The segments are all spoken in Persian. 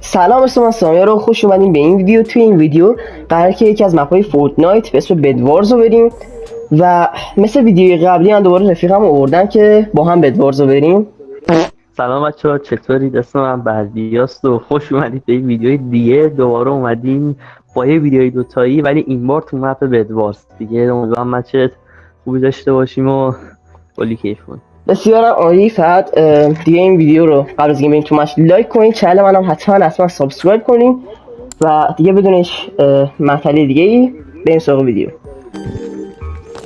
سلام دوستان، من سامیار رو خوش اومدین به این ویدیو. توی این ویدیو قراره که یکی از مپ‌های فورتنایت به اسم بدوارز رو بریم و مثل ویدیوی قبلی من دوباره رفیقم آوردم که با هم بدوارز رو بریم. سلام بچه‌ها، چطورید؟ اسم من بردیاست و خوش اومدید به این ویدیوی دیگه. دوباره اومدیم با یه ویدیوی دوتایی، ولی این بار تو مپ بدوارز دیگه. امیدوارم مچت خوبی داشته باشیم و کلی کیف کنیم. بسیارم عالی. فقط دیگه این ویدیو رو قبل از اینکه بریم تو مچ لایک کنین، چنل منم حتما سابسکرایب کنین و دیگه بدون هیچ معطلی دیگه ای بریم سراغ ویدیو.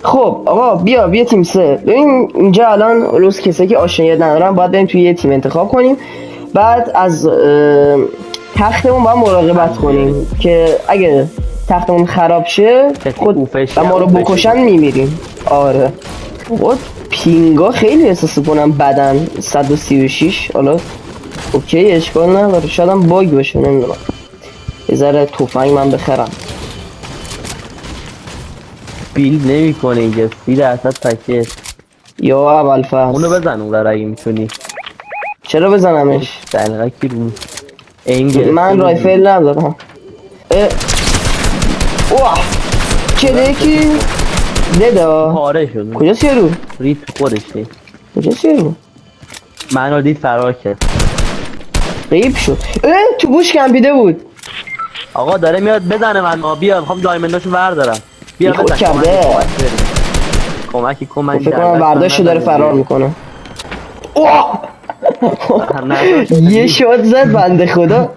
خب آقا بیا تیم 3. ببین اینجا الان روز کسایی که آشناییت ندارن باید بریم توی یه تیم انتخاب کنیم. بعد از تختمون باید مراقبت کنیم که اگه تختمون خراب شه خود و ما رو بکشن میمیریم. آره خود پینگا خیلی احساس کنم بدن 136. حالا اوکی اشکال نداره، شاید هم باگ باشه، نمیدونم. یه ذره تفنگ من بخرم. بیلد نمی‌کنه اینجا 30% پکت. یا اول فصل اونو بزن اون رو اگه میتونی. چرا بزنمش؟ دقیقا کی رو این من رایفل ندارم. اوه چه یکی ددا پاره شد. کجاست یارو؟ ریت خودشه. کجاست یارو؟ منو دید فرار کرد. غیب شد. تو بوش کمپیده بود. آقا داره میاد بزنه من. بیا میخوام دایمنداشو بردارم. بیا خود بزن کرده. کمکی کن. من فکر کنم برداشتو داره فرار میکنه. اوه یه شات زد بنده خدا،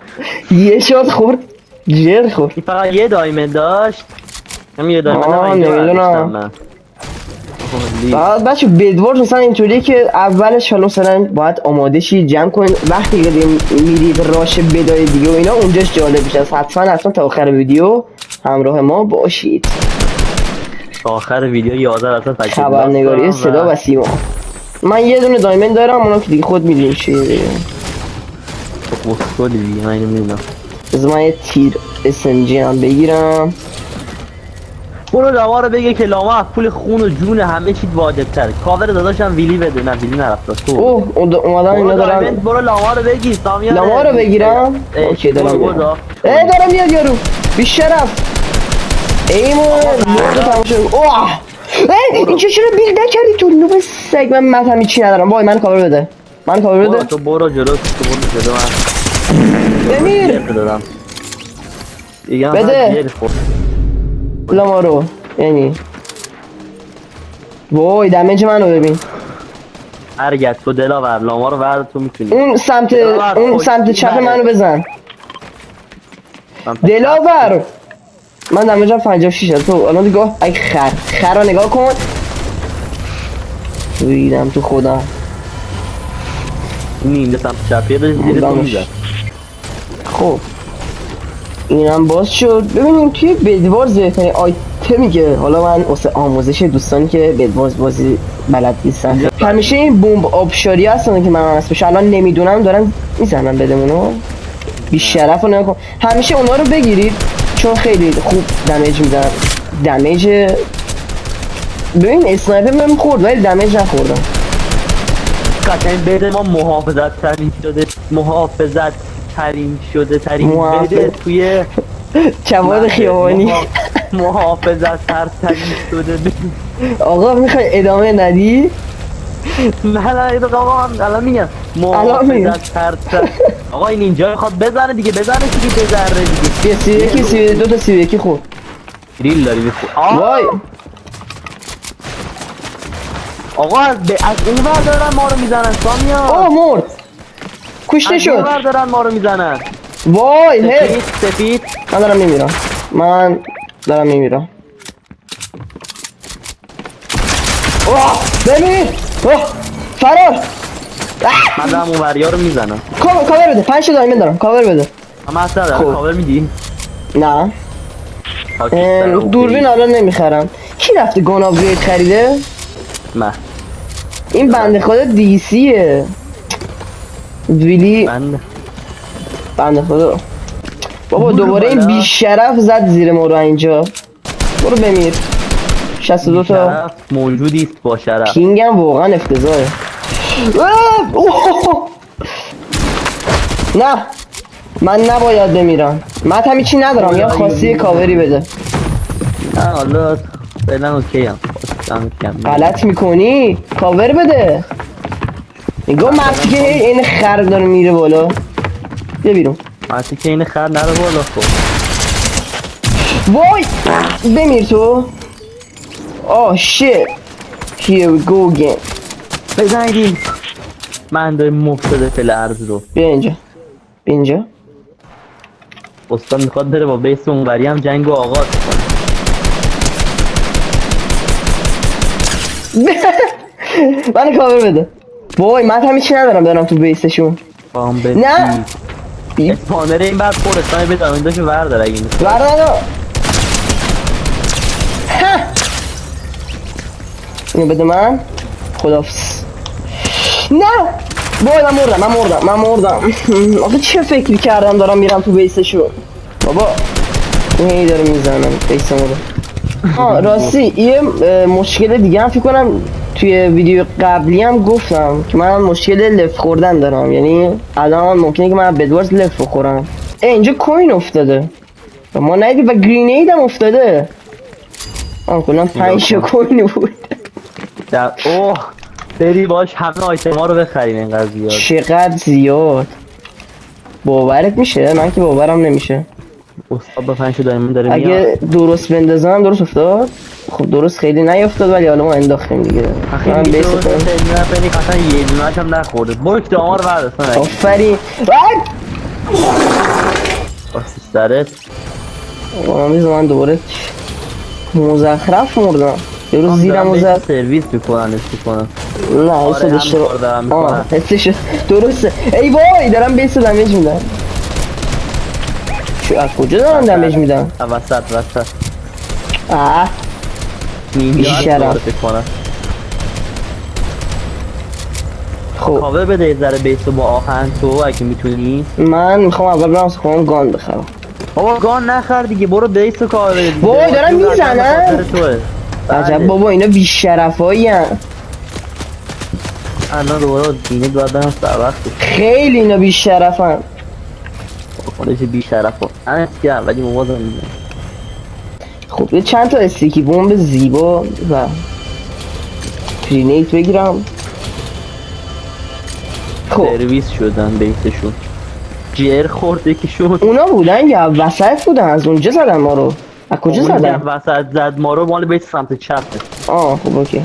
یه شات خورد، جر خورد. این فقط یه دایمند داشت. هم یه دایمند هم اینجا نمیدونم. فقط بچه بدوارز مثلا اینطوریه که اولش حالا مثلا باید آماده شید، جمع کنید. وقتی که میرید راش بدای دیگه و اینا اونجاش جالب میشه. حتما تا آخر ویدیو همراه ما باشید. تا آخر ویدیو 11 خبرنگاری صدا و سیما. من یه دونه دایمند دارم، اونا که دیگه خود میدونی چیه دیگه. خب دیگه من اینو میدونم. از من یه تیر SMG هم بگیرم. برو لاما رو بگه که لاما از پول خون و جون همه چیز واجب‌تره. کاور داداشم ویلی بده. نه ویلی نرفت تو. اومدن اینا دارن. برو لاما رو بگیر سامیار. لاما رو بگیرم. اوکی دارم میاد. دارم میاد یارو. بی شرف. مورد تمام شد. اوه این چه چرا بیل نکردی تو نوب سگ؟ من هم چی ندارم. وای من کاور بده. من کاور بده. تو برو جلو. من بمیر بده لاما رو. یعنی وای دمیج منو ببین. هرگز تو دلاور لاما رو ورد تو میتونی. اون سمت چپ منو بزن. دلاور من دمیجم 56. تو الان دیگه ای خر رو نگاه کن. ویدم تو خودم. اینجا سمت چپیه بده زیر تو میزن. خب اینم باز شد. ببینیم توی بدوارز بهترین آیتمی که حالا من واسه آموزش دوستانی که بدوارز بازی بلد نیستن، همیشه این بمب آبشاری هستن که من اسمش الان نمیدونم دارن میزنن بدمونو. بی شرف رو نگاه کن. همیشه اونا رو بگیرید چون خیلی خوب دمیج میدن. دمیج ببین اسنایپر من خورد ولی دمیج نخوردم. قطعا بده ما محافظت ترین بده توی چواد خیابانی. محافظت ترین شده. آقا میخوای ادامه ندی؟ نه آقا الان میگم محافظت ترین. آقا این اینجا میخواد بزنه دیگه. بزنه دیگه بزنه دیگه. بیا 32 تا 31 خورد. ریل داری میخور. وای آقا از اون ور دارن ما رو میزنن سامیار. مرد. کشته شد. از اون ور دارن ما رو میزنن. وای سفید من دارم میمیرم. ببین فرار. من دارم اون وریا رو میزنم. کاور بده. 5 تا دایمن دارم. کاور بده. اما اصلا دارم کاور میدی؟ نه دوربین الان نمیخرم. کی رفته گوناویت خریده؟ من. این بنده خدا دیسیه. ویلی بنده خدا. بابا دوباره این بی شرف زد زیر ما رو اینجا. برو بمیر. 62 تا موجودی است با شرف. کینگم واقعا افتضاحه. نه من نباید بمیرم. من هم هیچی ندارم، یا خواستی یه کاوری بده. نه حالا فعلا اوکی هم غلط میکنی، کاور بده. نگاه مرتی که این خر داره میره بالا. بیا بیرون. مرتی که این خر نره بالا. خب وای بمیر تو. آه shit. Here we go again. بزنیدیم. من داریم مفتده فل ارز رو. بیا اینجا. بیا اینجا. استاد میخواد بره با بیس اونوری هم جنگ رو آغاز کنه. من کاور بده. وای من هم هیچی ندارم دارم تو بیسشون. نه اسپانر این بعد پر اسپانر بده این داشو وردار اگه نیست وردار. اینو بده من. خدافظ. نه وای من مردم. آخه چه فکری کردم دارم میرم تو بیسشون. بابا این هی داره میزنم بیسمو رو. راستی یه مشکل دیگه هم فکر کنم توی ویدیو قبلی هم گفتم که من مشکل لفت خوردن دارم. یعنی الان ممکنه که من بدوارز لفت بخورم. اینجا کوین افتاده و ما ندیدیم و گرینید هم افتاده. کلا 5 کوین بود. اوه بری باش همه آیتم ها رو بخریم اینقدر زیاد. چقدر زیاد باورت میشه؟ من که باورم نمیشه. استاد با 5 دایمون داره میاد. اگه درست بندازم درست افتاد. خب درست خیلی نیافتاد ولی حالا ما انداختیم دیگه. من بیس کنم ببینی اصلا یه دونه‌اش هم نخورده. برو که دامار برداشتن. آفرین. واسه سرت. من دوباره مزخرف مردم. یه روز زیرم زد. سرویس میکنن استفاده. نه حسش حسش درسته. ای وای دارم بیس دمیج میدم. چه از کجا دارم دمیج میدم؟ وسط بیشترم. خب کاوه بده یه ذره بیس با آهن تو اگه میتونی. من میخوام اول برم خودم گان بخرم. بابا گان نخر دیگه برو بیس رو کاوه بده. وای دارم میزنم. عجب بابا اینا بیشرفایی هم. الان دوباره دینه دادن سر خیلی اینا بیشرفن. خودش بیشرف ها انت ولی موازم میزن. خب یه چند تا استیکی بمب زیبا و گرینیت بگیرم. خب سرویس شدن بیسشون جر خورده که شد. اونا بودن یا وسط بودن؟ از اونجا زدن ما رو. از کجا زدن؟ وسط زد ما رو مال بیس سمت چپه. خب اوکی.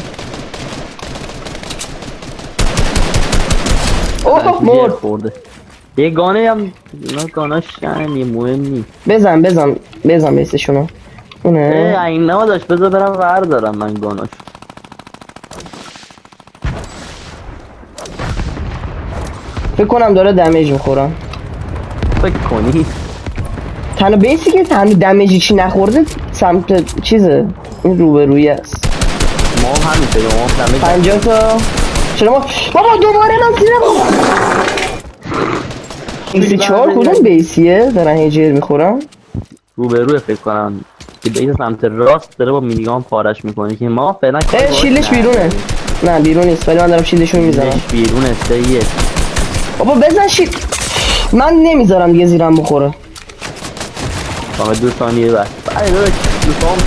اوه مرد. خورده یه گانه هم اینا گاناش یعنی مهم نیست. بزن بیسشونو. اونه این نما داشت بذار برم وردارم من گاناش. فکر کنم داره دمیج میخورم. فکر کنی؟ تنها بیسی که تنها دمیجی چی نخورده سمت چیزه این روبرویی است. ما هم همینطوری ما دمیج 50 تا. چرا ما بابا دوباره من زیرم. این 4 کدوم بیسیه دارن هیجر میخورم. روبروی فکر کنم که بیس سمت راست داره با مینیگان پارش میکنه که ما فعلا شیلش بیرونه. نه بیرون نیست ولی من دارم شیلشو میزنم. بیرونه سیه. بابا بزن شیل. من نمیذارم دیگه زیرم بخوره. فقط 2 ثانیه بعد. بله داداش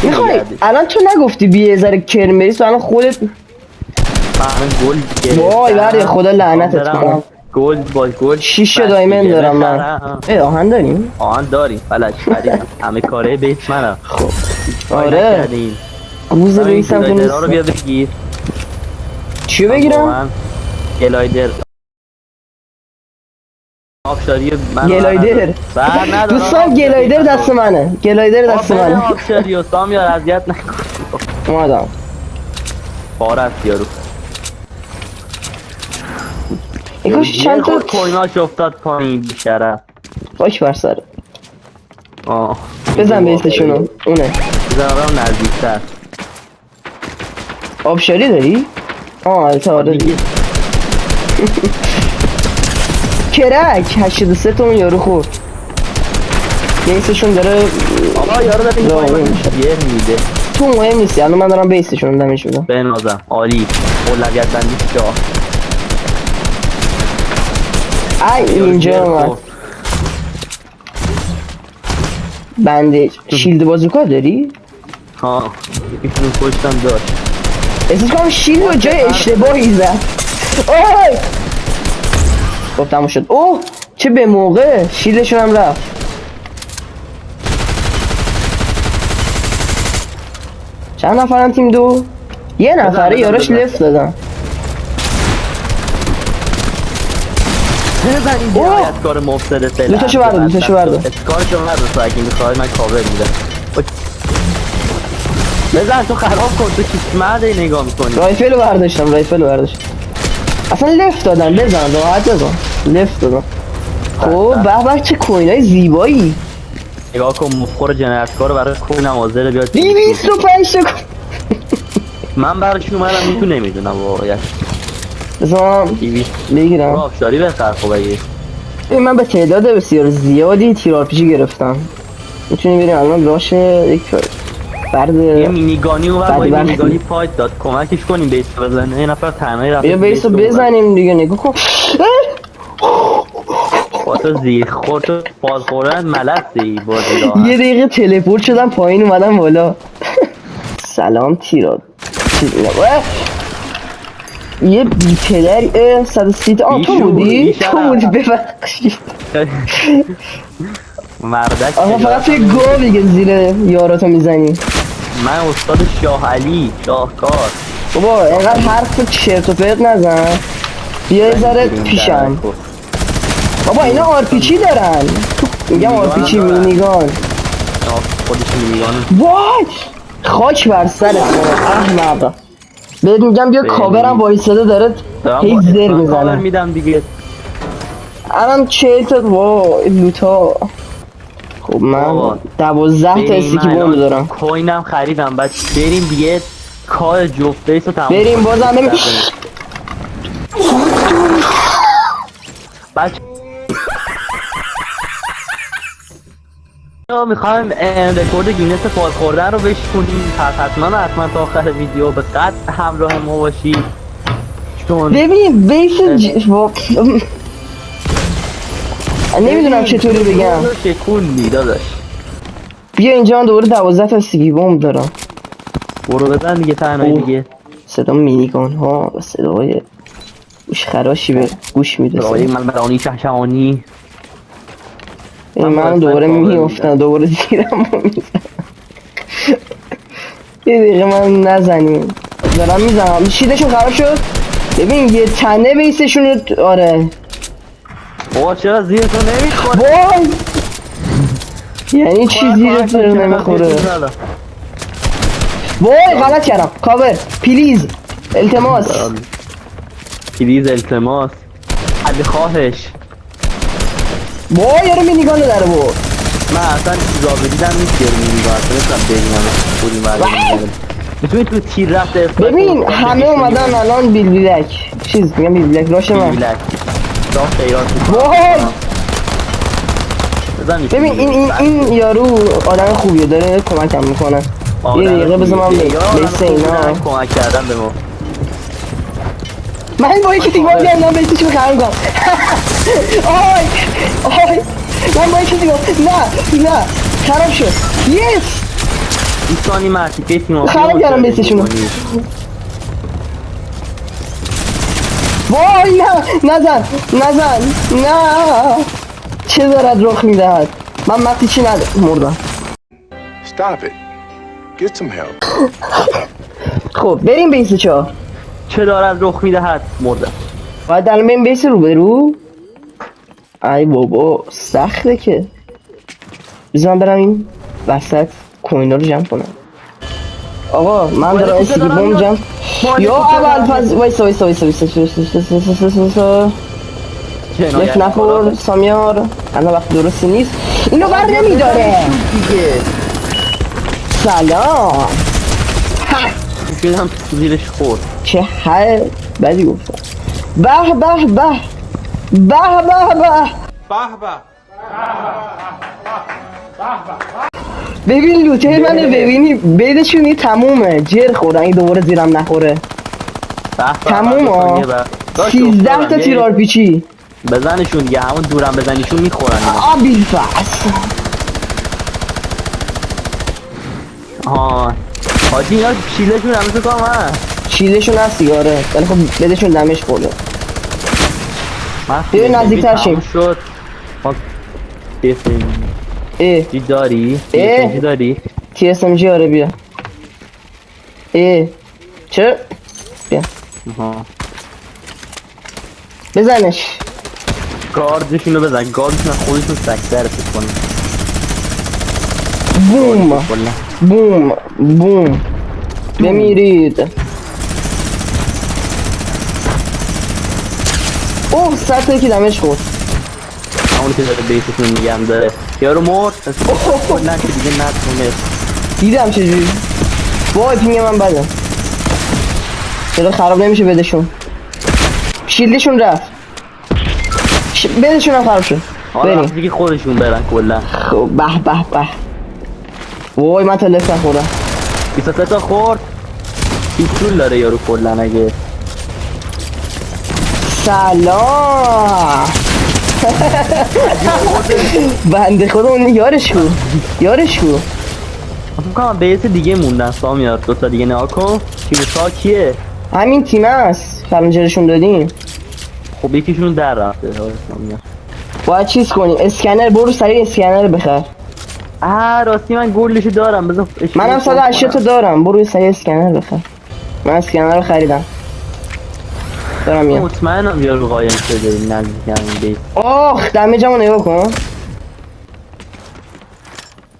میخوای الان تو نگفتی بی یه ذره کرم بریز تو الان خودت گل گرفتم. وای بله خدا لعنتت کنم. گل با گل 6 دایمند دارم من. آهن داریم؟ آهن داریم فلش خریدم. همه کاره بیت منم. خب آره گوز بیسم تو نیست. رو بیا بگیر. چیو بگیرم؟ گلایدر آبشاری من گلایدر دوستان گلایدر دست منه. گلایدر دست منه. آبشاری و سامیار اذیت نکن. اومدم بارت یارو یکوش چند تا کویناش افتاد پایین بیشرف. باش بر سر. آه بزن بیستشونو. اونه بزن آرام نزدیکتر. آبشاری داری؟ البته دیگه. کرک 83 تومن یارو خورد. بیسشون داره آقا یارو داره یه میده. تو مهم نیستی الان من دارم بیسشون دمیج میدم. بنازم عالی اولویت بندی جا. ای اینجا اومد. بندیج شیلد بازوکا داری؟ ها یکیشون پشتم داشت. احساس کنم شیلد رو جای اشتباهی زد. اوه خب تموم شد. اوه چه به موقع شیلدشون هم رفت. چند نفرن تیم دو؟ یه نفره یاراش لفت دادن. بزن این جنایتکار مفسد فعلا. دوتاشو بردار دوتاشو بردار. اسکارشو بردار اگه میخوای من کاور میدم. بزن تو خراب کن تو چیز مرده نگاه میکنی. رایفل رو برداشتم اصلا لفت دادن. بزن راحت بزن لفت دادن. خب به چه کوینای زیبایی. نگاه کن مفخور جنایتکار رو برای کوین نوازه بیاد 225 تا من براشون اومدم تو نمیدونم واقعیت. بزنم بگیرم. آبشاری بخر خب اگه من به تعداد بسیار زیادی تیر آرپیجی گرفتم. میتونیم بریم الان باشه یک فرد یه مینیگانی اومد با یه مینیگانی فایت داد کمکش کنیم بیس بزنه. یه نفر تنهایی رفت بیا بیس رو بزنیم دیگه. نگاه کن با تو زیر خورد تو فال خوردن ملستی بازی دارم. یه دقیقه تلپورت شدم پایین اومدم بالا. سلام تیراد یه بی پدر 130 تا تو بودی؟ تو بودی ببخشید مردک آقا فقط توی گو دیگه زیر یاراتو میزنی. من استاد شاه علی شاهکار. بابا اینقدر حرف چرت و پرت نزن. بیا یه ذره پیشم. بابا اینا آرپیچی دارن. میگم آرپیچی مینیگان. خودش مینیگان. وای خاک بر سرت احمق. بهت میگم بیا کاورم وایساده داره هی زر میزنه. میدم دیگه. الان 40 تا وای لوتا. خب من 12 تا استیکی بوم دارم. کوینم خریدم بعد بریم دیگه کار جفت بیس رو تموم بریم بازم بریم. بچه میخوایم رکورد گینس فال خوردن رو بشکنیم. حتما تا آخر ویدیو به قطع همراه ما باشید چون ببین بیس نمیدونم چطوری بگم. شکوندی داداش. بیا اینجا من دوباره 12 تا استیکی بوم دارم. برو بزن دیگه تنهایی دیگه. صدا مینیگان ها و صدای گوش خراشی به گوش میرسه. من برانی شهشوانی من دوباره میافتم دوباره زیرم میزنم. یه دقیقه من نزنیم دارم میزنم. شیدشون خراب شد. ببین یه تنه بیسشون رو آره. بابا چرا زیرتون نمیخوره؟ وای یعنی چی زیرتون نمیخوره؟ وای غلط کردم. کاور پلیز التماس پلیز التماس علی خواهش. وای یارو مینیگان رو داره بود. من اصلا چیزا بدیدم نیست که مینیگان اصلا ببینم بودیم برگردیم میتونی تو تیر رفته. ببین همه اومدن الان بیلبیلک چیز میگم بیلبیلک راش من بیلبیلک راه خیرات. وای ببین این یارو آدم خوبیه داره کمکم میکنه. یه دقیقه بذار من بیس اینا کمک کردم به ما. من با یکی دیگه بیام من بیسشو خرم کنم. آی آی من با یکی دیگه نه خراب شد. یس دوستانی مرتیکه تیم خراب کردم بیسشونو. وای نزن نه چه دارد رخ میدهد. من مقتی چی مردم. Stop it. Get some help. خب بریم بیس چه دارد رخ میدهد مردم. باید الان بریم بیس رو برو. ای بابا سخته که. بذار من برم این وسط کوینا رو جمع کنم. آقا من دارم استیکی بوم جمع. یا اول فاز وایسا لف نخور سامیار. الان وقت درستی نیست اینو بر نمیداره. سلام شدم زیرش خورد. چه هر بدی گفتم. به ببین لوته منو ببینی بیدشونی تمومه. جر خوردن این دوباره زیرم نخوره. تموم ها 13 تا تیر آرپیچی. بزنشون دیگه همون دورم بزنیشون میخورن. بیفاس ها حاجی اینا شیلشون همه تو کام هست. شیلشون هست دیگه آره، ولی خب بدشون دمش خورده. ببین نزدیک‌تر شیم. شد ما اه چی داری؟ اه. چی داری؟ تی اس ام جی آره بیا. چه؟ بیا ها بزنش. گاردشونو بزن، گاردشون از خودشون سکتر فکر کنم. بوم بوم بوم بمیرید. اوه سطح که دمش خورد. همونی که داره بیسشون میگم داره یارو مرد نه که دیگه نتونه. دیدم چجوری. وای پینگ من بده. چرا خراب نمیشه بدشون. شیلدشون رفت. بدشون هم خراب شد. حالا بریم. دیگه خودشون برن کلا. خب به به به. وای من تلف نخوردم. 23 تا خورد. پیستول داره یارو کلا اگه. سلام. بنده خدا اون یارش کو. یارش کو. فکر کنم بیس دیگه موندن سامیار. دوتا دیگه نها کن. تیمسا کیه؟ همین تیم است. خرنجرشون دادیم. خب یکیشون در رفته سامیار. باید چیز کنی اسکنر برو سریع اسکنر بخر. راستی من گلشو دارم بذار منم 180 تا دارم برو سریع اسکنر بخر. من اسکنر رو خریدم. دارم میام. مطمئنم یارو قایم شده نزدیک همین بیس. آخ دمیجمو نگاه کن.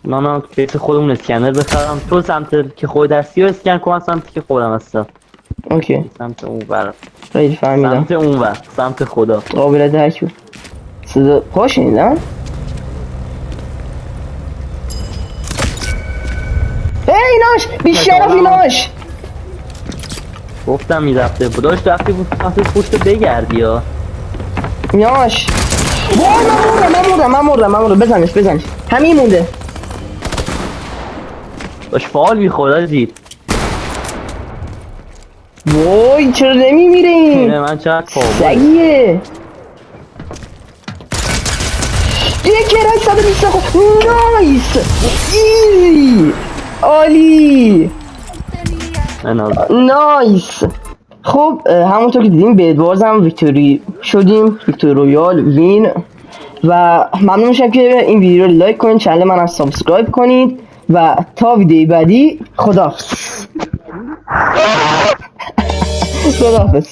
من بیس خودمون اسکنر بخرم. تو سمت که خود دستی رو اسکن کن، سمت که خودم هستم. اوکی سمت اون ور. خیلی فهمیدم. سمت اون ور سمت خدا. قابل درک بود. صدا پا شنیدم. ایناش بیشرف ایناش. گفتم میرفته بوداش رفته بود سمت پشت بگردی ها. ایناش وای من مردم بزنش همین مونده. باش فعال بیخورد جید. وای چرا نمیمیره این من چقدر پاور سگیه. یک رای 120 خود. نایس ایزی عالی نایس. خب همونطور که دیدیم به ادوارز هم ویکتوری شدیم. ویکتوری رویال وین. و ممنون میشم که این ویدیو رو لایک کنید، چنل منم سابسکرایب کنید و تا ویدیوی بعدی خداحافظ. خداحافظ.